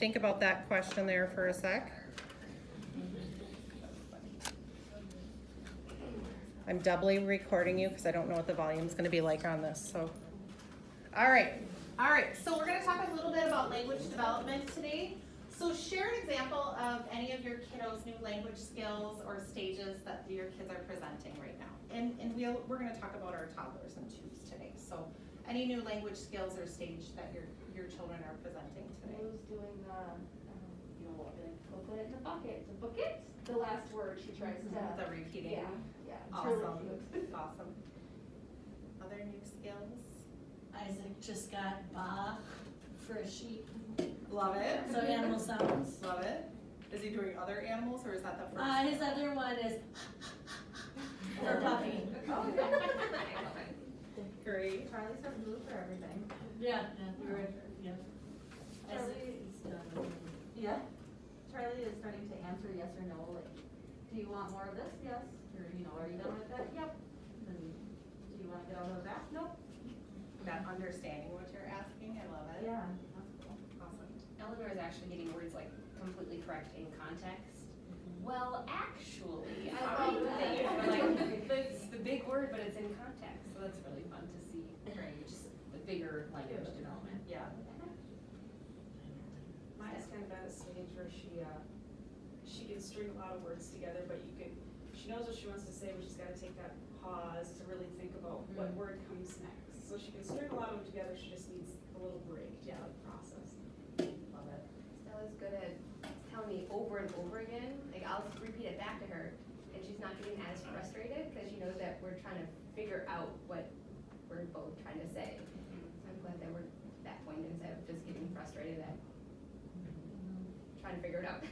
think about that question there for a sec. I'm doubly recording you because I don't know what the volume's gonna be like on this, so. All right, so we're gonna talk a little bit about language development today. So share an example of any of your kiddos' new language skills or stages that your kids are presenting right now. And we're gonna talk about our toddlers and twos today. So any new language skills or stage that your children are presenting today. Who's doing the, like, put it in the bucket, the bucket, the last word she tries to. The repeating. Yeah. It's Awesome, really cute. awesome. Other new skills? Isaac just got ba for a sheep. Love it. So animal sounds. Love it. Is he doing other animals or is that the first? His other one is for puppy. Oh, Great. Charlie says blue for everything. Yeah, we were, yeah. Charlie- Yeah. Charlie is starting to answer yes or no, like, do you want more of this? Yes. Or, are you done with that? Yep. And do you wanna get out of that? Nope. That understanding what you're asking, I love it. Yeah, that's cool. Awesome. Eleanor is actually getting words like completely correct in context. Well, actually, I love think that. like it's the big word, but it's in context, so that's really fun to see. Right, just the bigger language development. Yeah. Maya's kind of at a stage where she can string a lot of words together, but she knows what she wants to say, but she's gotta take that pause to really think about what word comes next. So she can string a lot of them together, she just needs a little break to like process. Love it. Stella's good at telling me over and over again, like I'll repeat it back to her, and she's not getting as frustrated, because she knows that we're trying to figure out what we're both trying to say. So I'm glad that we're at that point instead of just getting frustrated at trying to figure it out.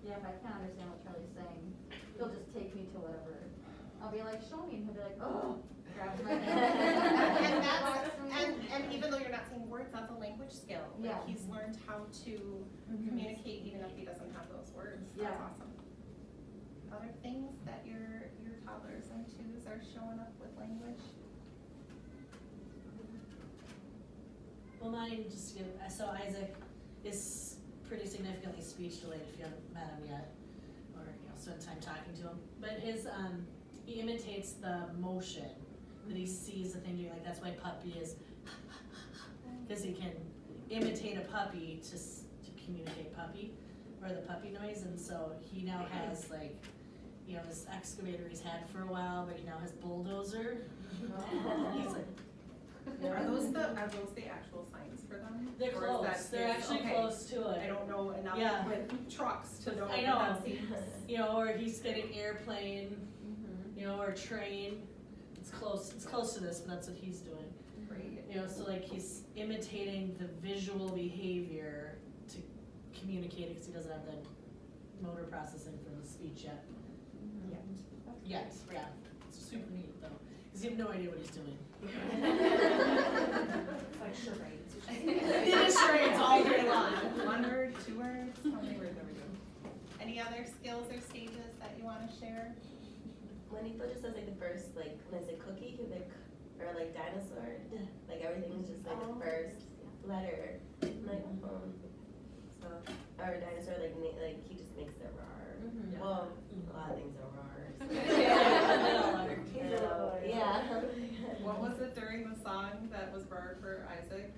Yeah, if I can't understand what Charlie's saying, he'll just take me to whatever. I'll be like, show me, and he'll be like, oh, grab my And even though you're not saying words, that's a language skill. Like, Yeah. he's learned how to communicate even if he doesn't have those words. That's Yeah. awesome. Other things that your toddlers and twos are showing up with language? Well, mine just to give, so Isaac is pretty significantly speech delayed if you haven't met him yet, or, spend time talking to him. But he imitates the motion that he sees the thing doing, like that's why puppy is, because he can imitate a puppy to communicate puppy, or the puppy noise, and so he now has like, his excavator he's had for a while, but he now has bulldozer. He's like, Are those the actual signs for them? they're Or is that close, they're his- actually okay. close to it. I don't know enough Yeah. with trucks to know I what know. that seems. Or he's getting airplane, or train. It's close to this, but that's what he's doing. Great. So like he's imitating the visual behavior to communicate it, because he doesn't have the motor processing for the speech yet. Yet, yeah. It's super neat though, because you have no idea what he's doing. It's like charades. It is charades all day long. 1 word, 2 words, how many words are we doing? Any other skills or stages that you want to share? Juanito just says like the first, like when I say cookie, or like dinosaur, like everything's just like the first letter, like so, or dinosaur, like he just makes it rar. Well, a lot of things are rar. Yeah. What was it during the song that was rar for Isaac?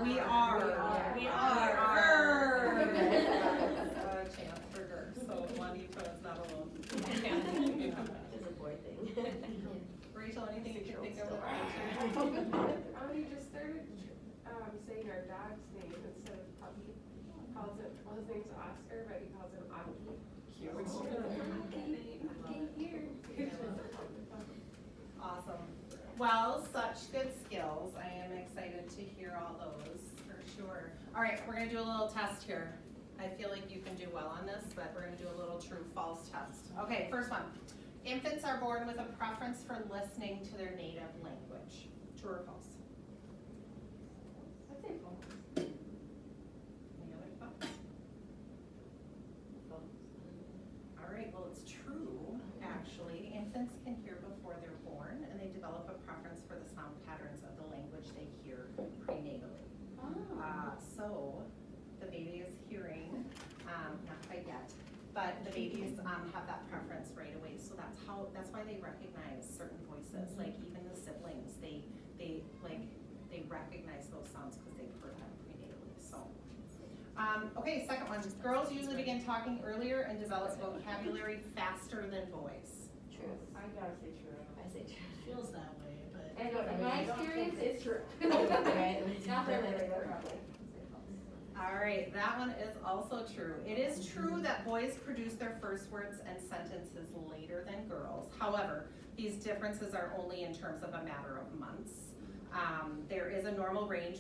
We are. We are. Chance for Dirk, so Juanito is not alone. It's a boy thing. Rachel, anything you can think of? He just started saying our dog's name instead of puppy. Calls it, well, his name's Oscar, but he calls him Aki. Awesome. Well, such good skills. I am excited to hear all those for sure. All right, we're gonna do a little test here. I feel like you can do well on this, but we're gonna do a little true-false test. Okay, first one. Infants are born with a preference for listening to their native language. True or false? I'd say false. Any other thoughts? All right, well, it's true, actually. Infants can hear before they're born, and they develop a preference for the sound patterns of the language they hear prenatally. So so the baby is hearing, not quite yet, but the babies have that preference right away. So that's why they recognize certain voices, like even the siblings, they recognize those sounds because they've heard them prenatally. So, okay, second one. Girls usually begin talking earlier and develop vocabulary faster than boys. True. I gotta say true. I say true. Feels that way, but. And in my experience, it's true. Right. Not for everybody, but probably. All right, that one is also true. It is true that boys produce their first words and sentences later than girls. However, these differences are only in terms of a matter of months. There is a normal range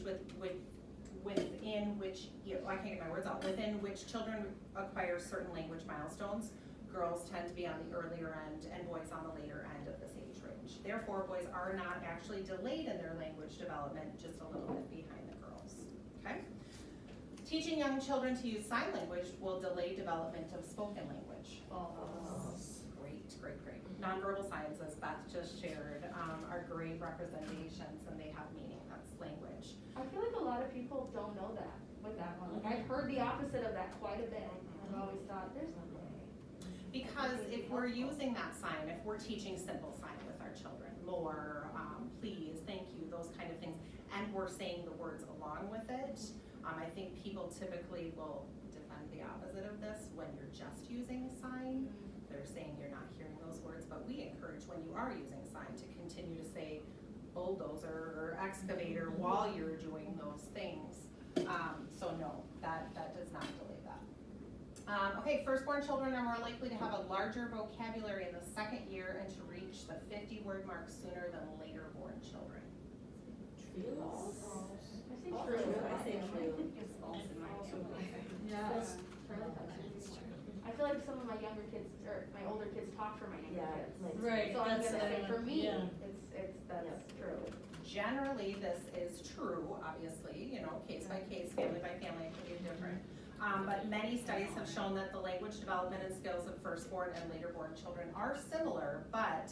within which, I can't get my words out, within which children acquire certain language milestones. Girls tend to be on the earlier end and boys on the later end of this age range. Therefore, boys are not actually delayed in their language development, just a little bit behind the girls, okay? Teaching young children to use sign language will delay development of spoken language. Great. Nonverbal signs, as Beth just shared, are great representations and they have meaning. That's language. I feel like a lot of people don't know that with that one. Like I've heard the opposite of that quite a bit. I've always thought there's no way. Because if we're using that sign, if we're teaching simple sign with our children, more, please, thank you, those kind of things, and we're saying the words along with it, I think people typically will defend the opposite of this when you're just using sign. They're saying you're not hearing those words, but we encourage when you are using sign to continue to say bulldozer or excavator while you're doing those things. So no, that does not delay that. Okay, firstborn children are more likely to have a larger vocabulary in the second year and to reach the 50-word mark sooner than later born children. True. I say true. I say true. It's false in my opinion. Yeah. I feel like some of my younger kids, or my older kids talk for my younger Yeah, kids. like- Right, So I'm that's gonna say what I for want, me, yeah. that's true. Generally, this is true, obviously, case by case, family by family, it can be different. But many studies have shown that the language development and skills of firstborn and later born children are similar, but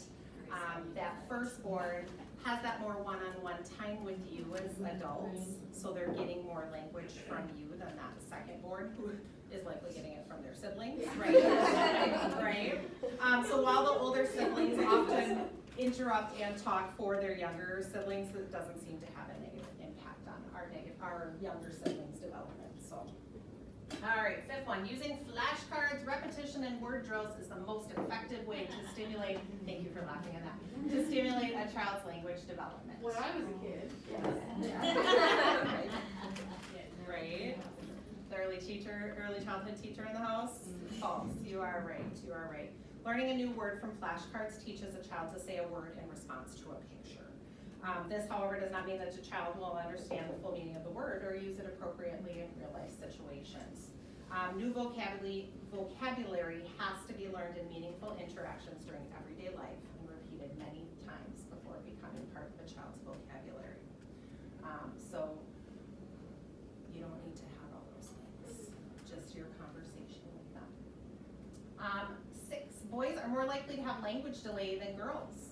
that firstborn has that more one-on-one time with you as adults, so they're getting more language from you than that secondborn, who is likely getting it from their siblings, right? Right? So while the older siblings often interrupt and talk for their younger siblings, it doesn't seem to have a negative impact on our younger siblings' development, so. All right, fifth one, using flashcards, repetition, and word drills is the most effective way to stimulate, thank you for laughing at that, to stimulate a child's language development. When I was a kid, Right? The early childhood teacher in the house? False, you are right. Learning a new word from flashcards teaches a child to say a word in response to a picture. This, however, does not mean that a child will understand the full meaning of the word or use it appropriately in real-life situations. New vocabulary has to be learned in meaningful interactions during everyday life and repeated many times before becoming part of a child's vocabulary. So you don't need to have all those things, just your conversation with them. 6, boys are more likely to have language delay than girls.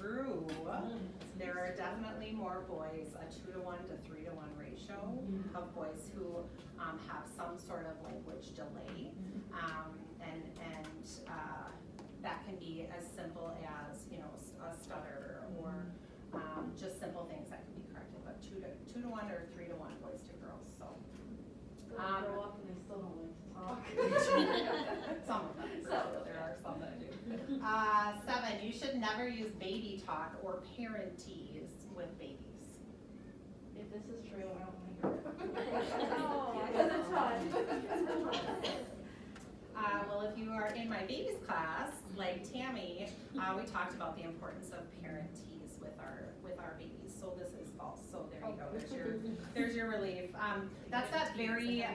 True. There are definitely more boys, a 2-to-1 to 3-to-1 ratio of boys who have some sort of language delay. And that can be as simple as, a stutter or just simple things that can be corrected, but 2-to-1 or 3-to-1 boys to girls, so. they grow up and they still don't like to talk. Some of them, for sure. There are some that do. 7, you should never use baby talk or parentese with babies. If this is true, I don't like it. No, because it's fun. Well, if you are in my babies class, like Tammy, we talked about the importance of parentese with our babies. So this is false. So there you go. There's your relief. That's that very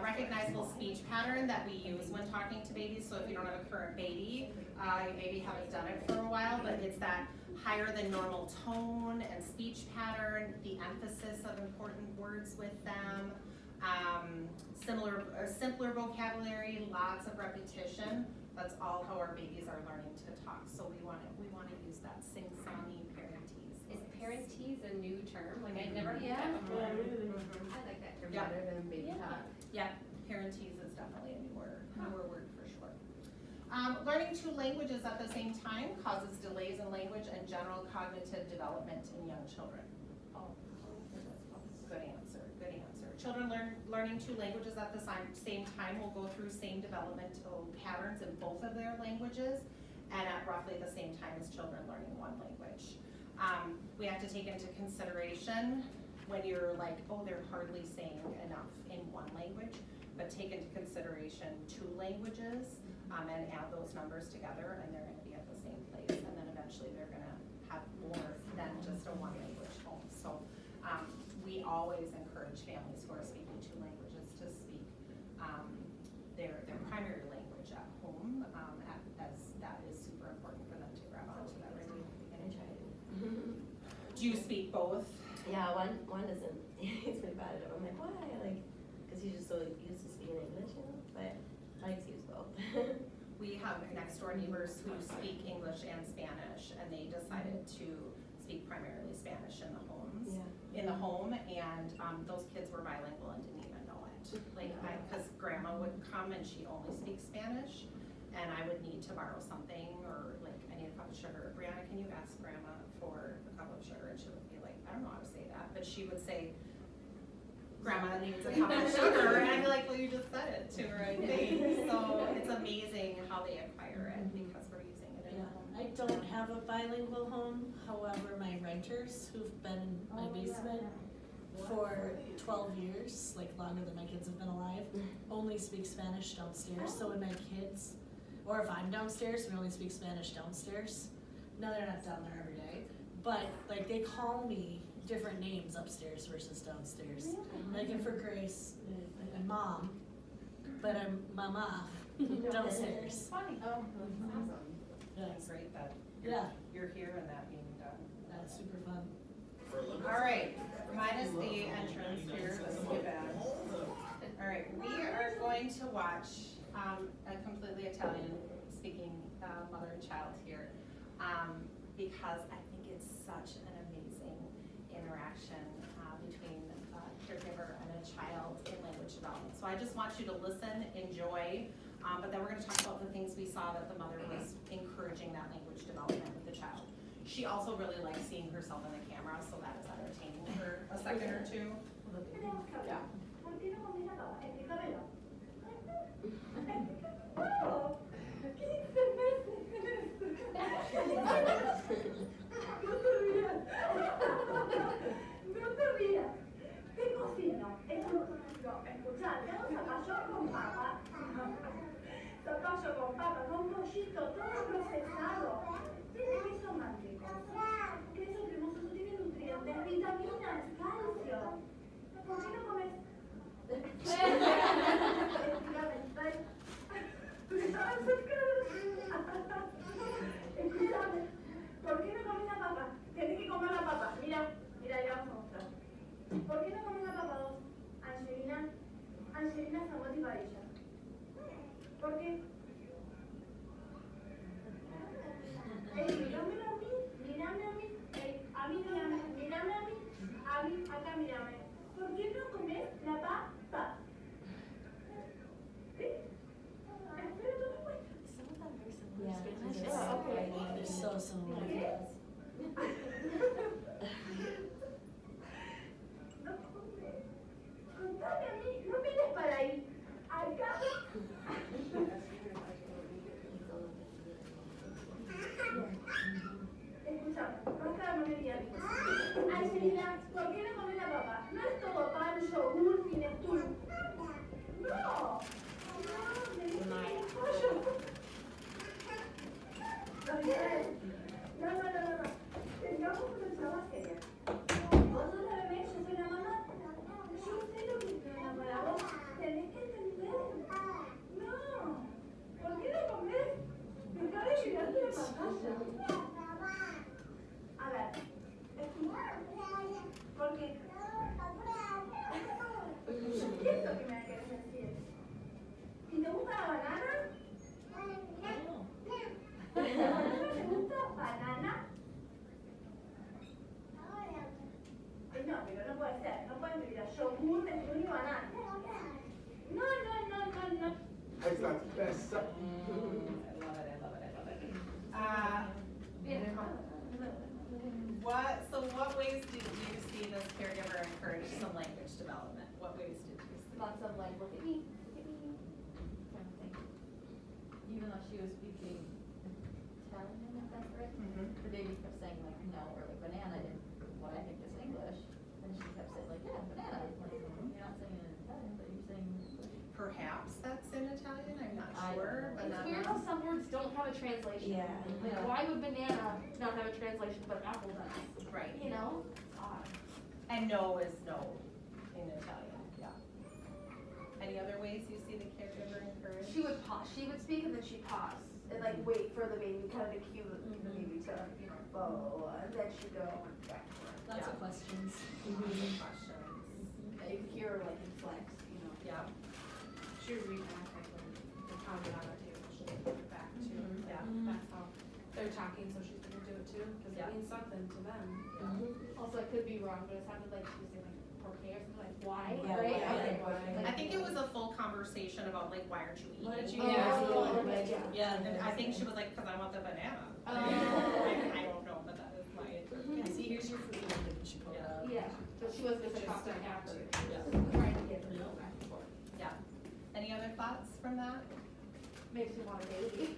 recognizable speech pattern that we use when talking to babies. So if you don't have a current baby, you maybe haven't done it for a while, but it's that higher than normal tone and speech pattern, the emphasis of important words with them, simpler vocabulary, lots of repetition That's all how our babies are learning to talk, so we wanna use that sing-songy parentese. Is parentese a new term? Like I'd never heard Yeah. that before. Yeah. I like that term Yeah. better than baby talk. Yeah, parentese is definitely a newer word for sure. Learning two languages at the same time causes delays in language and general cognitive development in young children. Oh, good answer, good answer. Children learning two languages at the same time will go through same developmental patterns in both of their languages and at roughly the same time as children learning one language. We have to take into consideration when you're like, oh, they're hardly saying enough in one language, but take into consideration two languages, and add those numbers together, and they're gonna be at the same place, and then eventually they're gonna have more than just a one language home. So, we always encourage families who are speaking two languages to speak, their primary language at home, as that is super important for them to grab onto that right away. I tried. Do you speak both? Yeah, one doesn't. He's pretty bad at it. I'm like, why? Like, because he's just so used to speaking English, you know. But I like to use both. We have next door neighbors who speak English and Spanish, and they decided to speak primarily Spanish in the homes. Yeah. In the home, and those kids were bilingual and didn't even know it. Like, because grandma would come and she only speaks Spanish, and I would need to borrow something, or like, I need a cup of sugar. Brianna, can you ask grandma for a cup of sugar? And she would be like, I don't know how to say that, but she would say, grandma needs a cup of sugar, and I'd be like, well, you just said it to her, I think. So it's amazing how they acquire it because we're using it in Yeah, the home. I don't have a bilingual home, however, my renters who've been in my basement for 12 years, like longer than my kids have been alive, only speak Spanish downstairs, so when my kids, or if I'm downstairs, we only speak Spanish downstairs. No, they're not down there every day, but like they call me different names upstairs versus downstairs. Like if for Grace, I'm mom, but I'm mama downstairs. Funny. Oh, that's awesome. Yeah, That's great that yeah, you're here and that being done. that's super fun. All right, minus the entrance here, this will be bad. All right, we are going to watch a completely Italian speaking mother and child here because I think it's such an amazing interaction between a caregiver and a child in language development. So I just want you to listen, enjoy, but then we're gonna talk about the things we saw that the mother was encouraging that language development with the child. She also really likes seeing herself in the camera, so that is entertaining for a second or two. Yeah. Zapascio con papà, con prosciutto, todo procesado. Tiene questo mantecoso. Queso cremoso tiene nutrientes, vitaminas, calcio. ¿Por qué no comes? Escúchame, ¿por qué no comes la papa? Tienes que comer la papa. Mira, ya vamos a mostrar. ¿Por qué no comes la papa 2? Angelina Samoti Paella. ¿Por qué? Mírame a mí. A mí, mírame a mí, acá mírame. ¿Por qué no comes la papa? ¿Sí? Espera, tú me cuentas. Some of them are similar. Yeah, Spanish they're is so- okay. they're so similar. No comes. Contame a mí, no mires para ahí. Acá. Escúchame, basta de monería. Angelina, ¿por qué no comes la papa? No es todo pan, yogur, finestur. No. Tenés que comer pollo. No. Tengamos una charla seria. Vos sos la bebé, yo soy la mamá. Yo sé lo que es para vos. Tenés que entender. No. ¿Por qué no comés? Dejá de mirarte la pantalla. A ver, escucha. ¿Por qué? Yo entiendo que me querés decir. ¿Y te gusta la banana? caregiver encourage some language development? What ways did you see? Lots of like, look at me, kind of thing. Even though she was speaking Italian, if that's right, the baby kept saying like no, or like banana in what I think is English, and she kept saying like, yeah, banana, like, you're not saying it in Italian, but you're saying English. Perhaps that's in Italian, I'm not I don't sure, know. but It's not. weird how some words don't have a translation. Yeah. Like, Yeah. why would banana not have a translation, but apple does? Right. You know? It's odd. And no is no in Italian, yeah. Any other ways you see the caregiver encourage? She would pause, she would speak and then she'd pause, and like wait for the baby, kind of to cue the baby to, you know, blah, blah, blah, and then she'd go and back to work. Lots of questions. Questions. And you could hear her like inflex, you know. Yeah, She would read back, like, when they pounded on the table, she would put it back too. yeah. That's how, they're talking, so she's gonna do it too, cause it Yeah. means something to them. Also, I could be wrong, but it sounded like she was saying like, okay, or something like, why, Yeah, right? why, Okay. why. I think it was a full conversation about like, why aren't you eating? Why did you Oh, eat it? okay, yeah. Yeah. And I think she was like, cause I want the banana. Oh. I don't know, but that is my Yeah, see, here's your food, and she pulled it out. Yeah, so she wasn't just Just talking don't have after, to. Yeah. trying to get her to Yeah. go back and forth. Yeah. Any other thoughts from that? Makes me want a baby.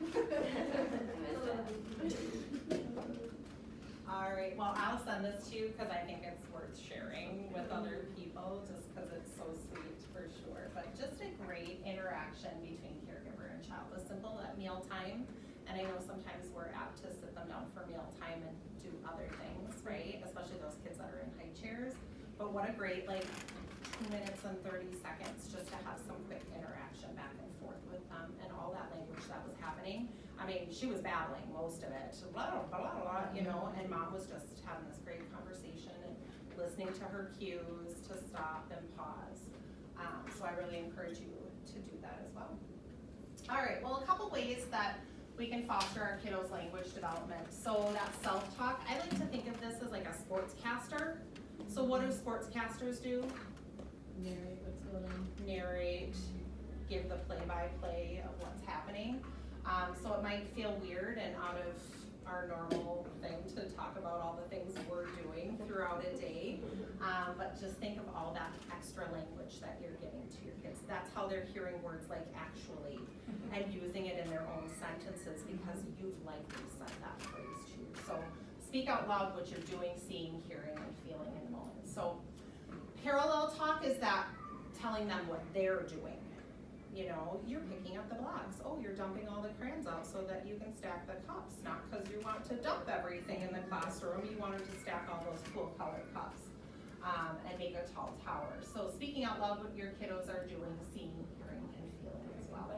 All right, well, I'll send this to you because I think it's worth sharing with other people, just because it's so sweet for sure. But just a great interaction between caregiver and child. It was simple at mealtime, and I know sometimes we're apt to sit them down for mealtime and do other things, right? Especially those kids that are in high chairs. But what a great, like, 2 minutes and 30 seconds just to have some quick interaction back and forth with them and all that language that was happening. I mean, she was babbling most of it, blah, blah, blah, blah, you know, and mom was just having this great conversation and listening to her cues to stop and pause. So I really encourage you to do that as well. All right, well, a couple ways that we can foster our kiddos' language development. So that self-talk, I like to think of this as like a sportscaster. So what do sportscasters do? Narrate what's going on. Narrate, give the play-by-play of what's happening. So it might feel weird and out of our normal thing to talk about all the things we're doing throughout a day. But just think of all that extra language that you're giving to your kids. That's how they're hearing words like actually and using it in their own sentences because you've likely said that phrase to you. So speak out loud what you're doing, seeing, hearing, and feeling in the moment. So parallel talk is that telling them what they're doing. You know, you're picking up the blocks. Oh, you're dumping all the crayons out so that you can stack the cups, not because you want to dump everything in the classroom. You wanted to stack all those cool colored cups and make a tall tower. So speaking out loud what your kiddos are doing, seeing, hearing, and feeling as well.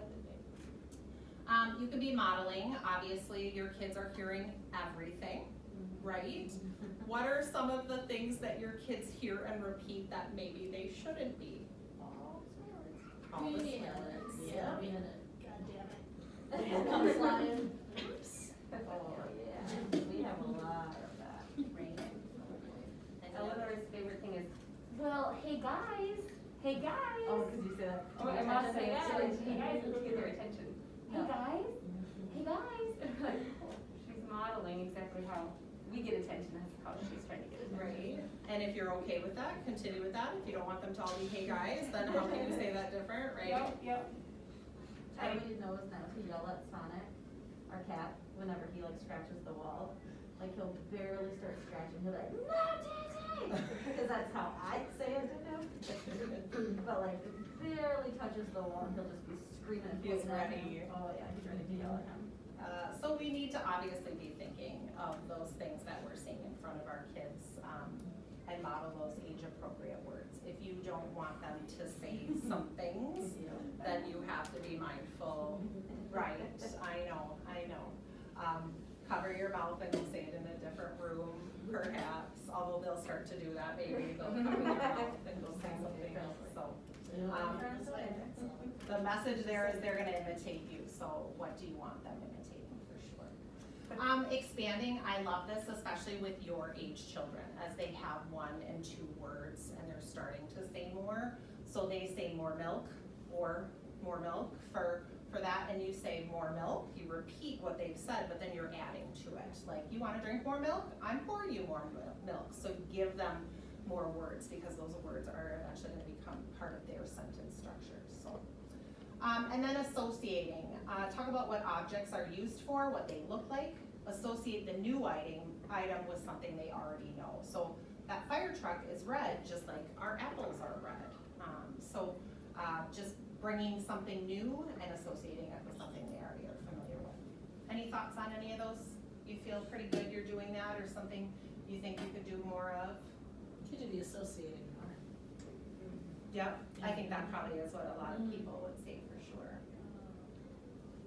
You could be modeling. Obviously, your kids are hearing everything, right? What are some of the things that your kids hear and repeat that maybe they shouldn't be? All the swear words. Yeah, we had it. God damn it. And come flying. Oops. Oh, yeah, we have a lot of that. Right. And Eleanor's favorite thing is, Well, hey guys, hey guys. Oh, cause you said that. oh, I must say, hey guys, let's get their attention. Hey guys, hey guys. Like, she's modeling exactly how we get attention, that's how she's trying to get attention. Right, and if you're okay with that, continue with that. If you don't want them to all be hey guys, then how can you say that different, right? Yep. Charlie knows now to yell at Sonic, our cat, whenever he like scratches the wall. Like he'll barely start scratching, he'll be like, no, Daisy! Because that's how I say it to him. But like, it barely touches the wall, and he'll just be screaming and He's pointing at him. ready. Oh yeah, he's ready to yell at him. So we need to obviously be thinking of those things that we're seeing in front of our kids and model those age-appropriate words. If you don't want them to say some things, then you have to be mindful. Right, I know. Cover your mouth and say it in a different room, perhaps, although they'll start to do that, maybe they'll cover their mouth and go say something else, so. The message there is they're gonna imitate you, so what do you want them imitating for sure? Expanding, I love this, especially with your age children, as they have 1 and 2 words and they're starting to say more. So they say more milk or more milk for that, and you say more milk, you repeat what they've said, but then you're adding to it. Like, you wanna drink more milk? I'm pouring you more milk. So give them more words, because those words are eventually gonna become part of their sentence structure, so. And then associating, talk about what objects are used for, what they look like, associate the new item with something they already know. So that fire truck is red, just like our apples are red. Just bringing something new and associating it with something they already are familiar with. Any thoughts on any of those? You feel pretty good you're doing that, or something you think you could do more of? Could do the associating more. Yep, I think that probably is what a lot of people would say for sure.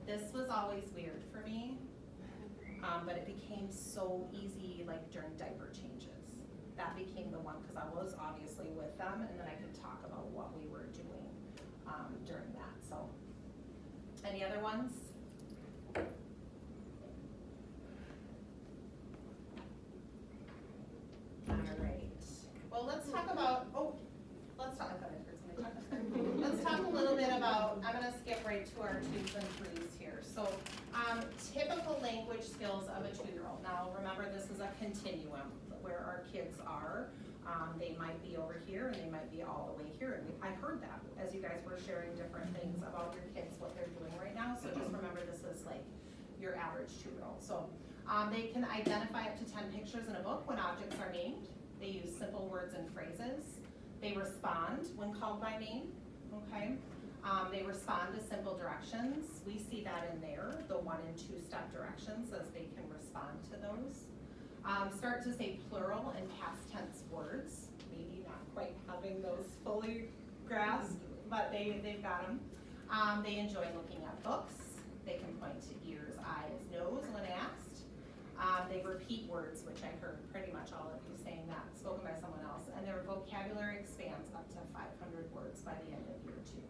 This was always weird for me, but it became so easy, like during diaper changes. That became the one, because I was obviously with them, and then I could talk about what we were doing during that, so. Any other ones? All right, well, let's talk about, let's talk a little bit about, I'm gonna skip right to our 2s and 3s here. So, typical language skills of a 2-year-old. Now, remember, this is a continuum where our kids are. They might be over here and they might be all the way here. And I heard that as you guys were sharing different things about your kids, what they're doing right now. So just remember, this is like your average 2-year-old. So, they can identify up to 10 pictures in a book when objects are named. They use simple words and phrases. They respond when called by name, okay? They respond to simple directions. We see that in there, the 1 and 2-step directions, as they can respond to those. Start to say plural and past tense words, maybe not quite having those fully grasped, but they've got them. They enjoy looking at books. They can point to ears, eyes, nose when asked. They repeat words, which I heard pretty much all of you saying that, spoken by someone else, and their vocabulary expands up to 500 words by the end of year 2.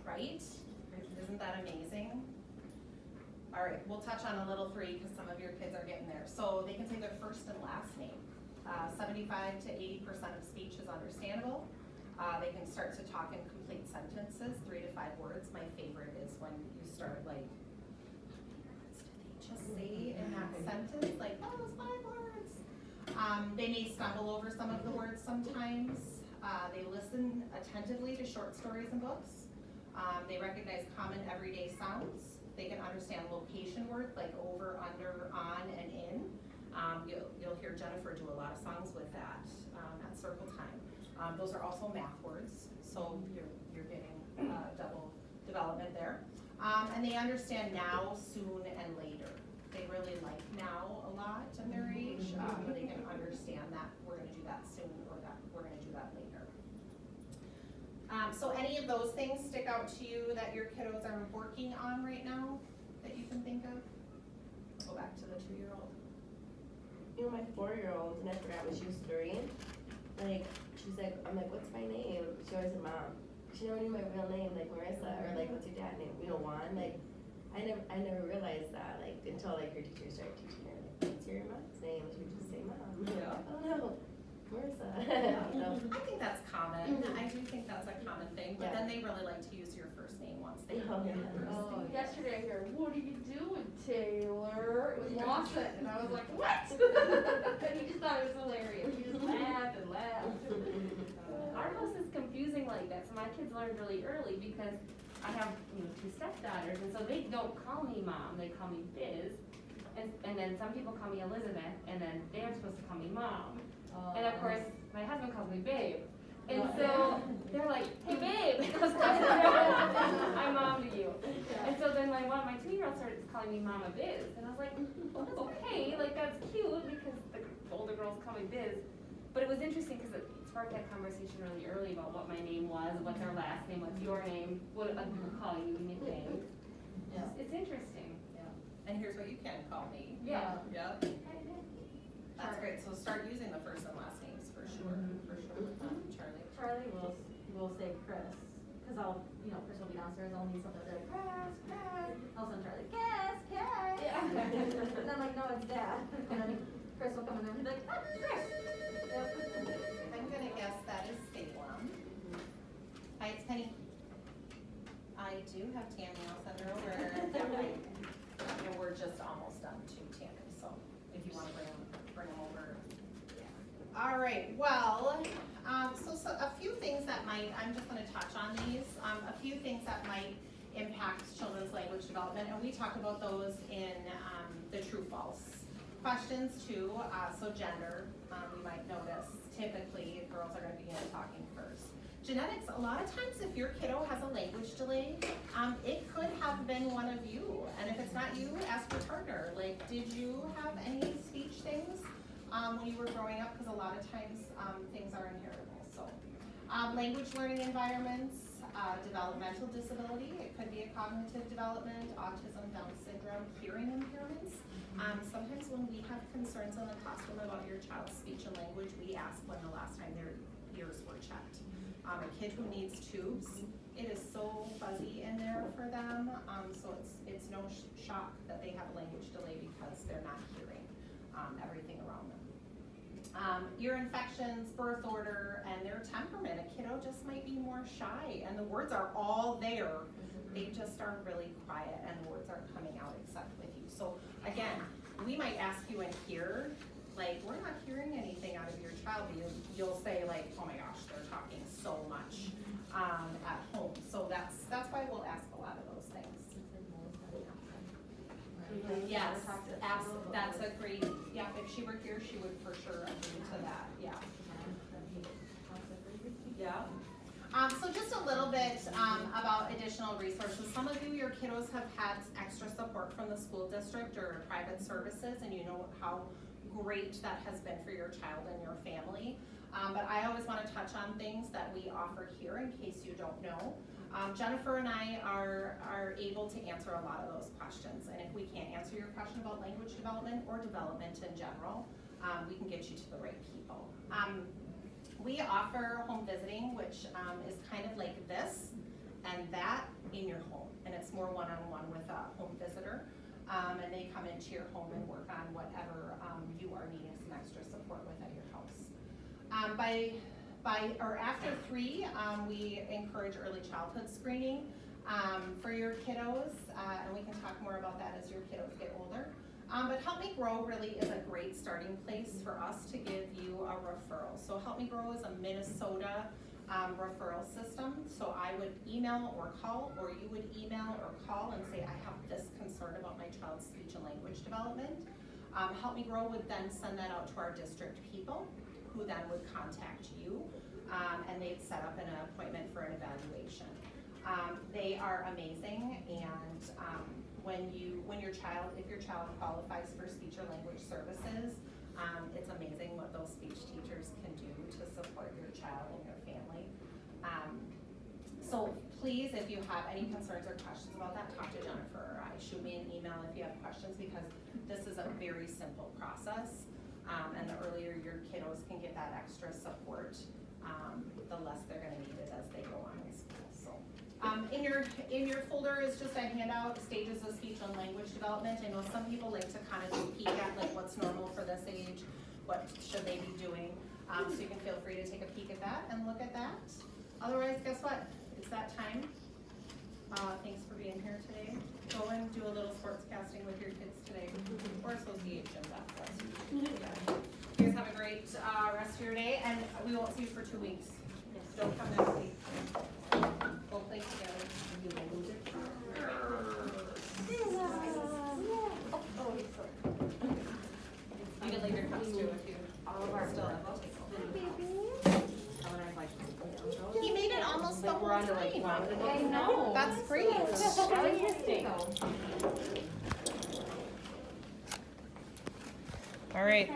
Right? Isn't that amazing? All right, we'll touch on a little 3 because some of your kids are getting there. So they can say their first and last name. 75 to 80% of speech is understandable. They can start to talk in complete sentences, 3 to 5 words. My favorite is when you start like, just say in that sentence, like, that was 5 words. They may stumble over some of the words sometimes. They listen attentively to short stories and books. They recognize common everyday sounds. They can understand location words like over, under, on, and in. You'll hear Jennifer do a lot of songs with that at circle time. Those are also math words, so you're getting double development there. And they understand now, soon, and later. They really like now a lot at their age, but they can understand that we're gonna do that soon, or that we're gonna do that later. So any of those things stick out to you that your kiddos are working on right now that you can think of? Go back to the 2-year-old. You know, my 4-year-old, and I forgot when she was 3, like, she's like, I'm like, what's my name? She always said mom. She never knew my real name, like Marissa, or like, what's your dad's name? We don't want, like, I never realized that, like, until like her teacher started teaching her, like, what's your mom's name? She would just say mom. Yeah. I don't know, Marissa. I think that's common. I do think that's a common thing, but Yeah. then they really like to use your first name once they Oh, know your yeah. first Oh, name. yesterday I hear, what are you doing, Taylor? It was Lawson, and I was like, what? And he just thought it was hilarious. He just laughed and laughed. Our house is confusing like that, so my kids learned really early because I have, 2 stepdaughters, and so they don't call me mom, they call me Biz. And then some people call me Elizabeth, and then they're supposed to call me mom. And of course, my husband calls me babe. And so they're like, hey babe, I'm mom to you. And so then my 2-year-old started calling me Mama Biz. And I was like, okay, like that's cute because the older girls call me Biz. But it was interesting because it sparked that conversation really early about what my name was, what their last name, what's your name, what other people call you, nicknames. Yeah. It's interesting. And here's what you can call me. Yeah. Yep. That's great, so start using the first and last names for sure, for sure. Charlie? Charlie will say Chris, cause Chris will be downstairs, I'll need something like, Chris, all of a sudden Charlie, Chris. Yeah. And I'm like, no, it's Dad. And then Chris will come in there and he'll be like, oh, Chris. Yep. I'm gonna guess that is Salem. Hi, it's Penny. I do have Tammy, I'll send her over. And we're just almost done too, Tammy, so if you wanna bring them over. all right, well, so a few things that might, I'm just gonna touch on these, a few things that might impact children's language development, and we talk about those in, the true false questions too. So gender, you might notice typically girls are gonna begin talking first. Genetics, a lot of times if your kiddo has a language delay, it could have been one of you, and if it's not you, ask your partner, like, did you have any speech things when you were growing up, because a lot of times things are inheritable. So language learning environments, developmental disability, it could be a cognitive development, autism, Down syndrome, hearing impairments. Sometimes when we have concerns in the classroom about your child's speech and language, we ask when the last time their ears were checked. A kid who needs tubes, it is so fuzzy in there for them, so it's no shock that they have a language delay because they're not hearing everything around them. Ear infections, birth order, and their temperament. A kiddo just might be more shy, and the words are all there. They just are really quiet, and the words aren't coming out except with you. So again, we might ask you in here, like, we're not hearing anything out of your child, but you'll say like, oh my gosh, they're talking so much at home. So that's why we'll ask a lot of those things. Yes, absolutely. That's a great, yeah, if she were here, she would for sure agree to that, yeah. Yeah. So just a little bit about additional resources. Some of you, your kiddos have had extra support from the school district or private services, and you know how great that has been for your child and your family. But I always want to touch on things that we offer here in case you don't know. Jennifer and I are able to answer a lot of those questions, and if we can't answer your question about language development or development in general, we can get you to the right people. We offer home visiting, which is kind of like this and that in your home, and it's more one-on-one with a home visitor, and they come into your home and work on whatever you are needing some extra support with at your house. After 3, we encourage early childhood screening for your kiddos, and we can talk more about that as your kiddos get older. But Help Me Grow really is a great starting place for us to give you a referral. So Help Me Grow is a Minnesota referral system. So I would email or call, or you would email or call and say, I have this concern about my child's speech and language development. Help Me Grow would then send that out to our district people, who then would contact you, and they'd set up an appointment for an evaluation. They are amazing, and if your child qualifies for speech or language services, it's amazing what those speech teachers can do to support your child and your family. So please, if you have any concerns or questions about that, talk to Jennifer or I. Shoot me an email if you have questions, because this is a very simple process. And the earlier your kiddos can get that extra support, the less they're gonna need it as they go on in school. So, in your folder is just a handout, stages of speech and language development. I know some people like to kind of peek at like what's normal for this age, what should they be doing. So you can feel free to take a peek at that and look at that. Otherwise, guess what? It's that time. Thanks for being here today. Go and do a little sports casting with your kids today, or associations after us. You guys have a great rest of your day, and we won't see you for 2 weeks. Don't come next week. We'll play together. You can leave your cups too if you still have. I'll take them. He made it almost the whole time. I know. That's great. Interesting. All right.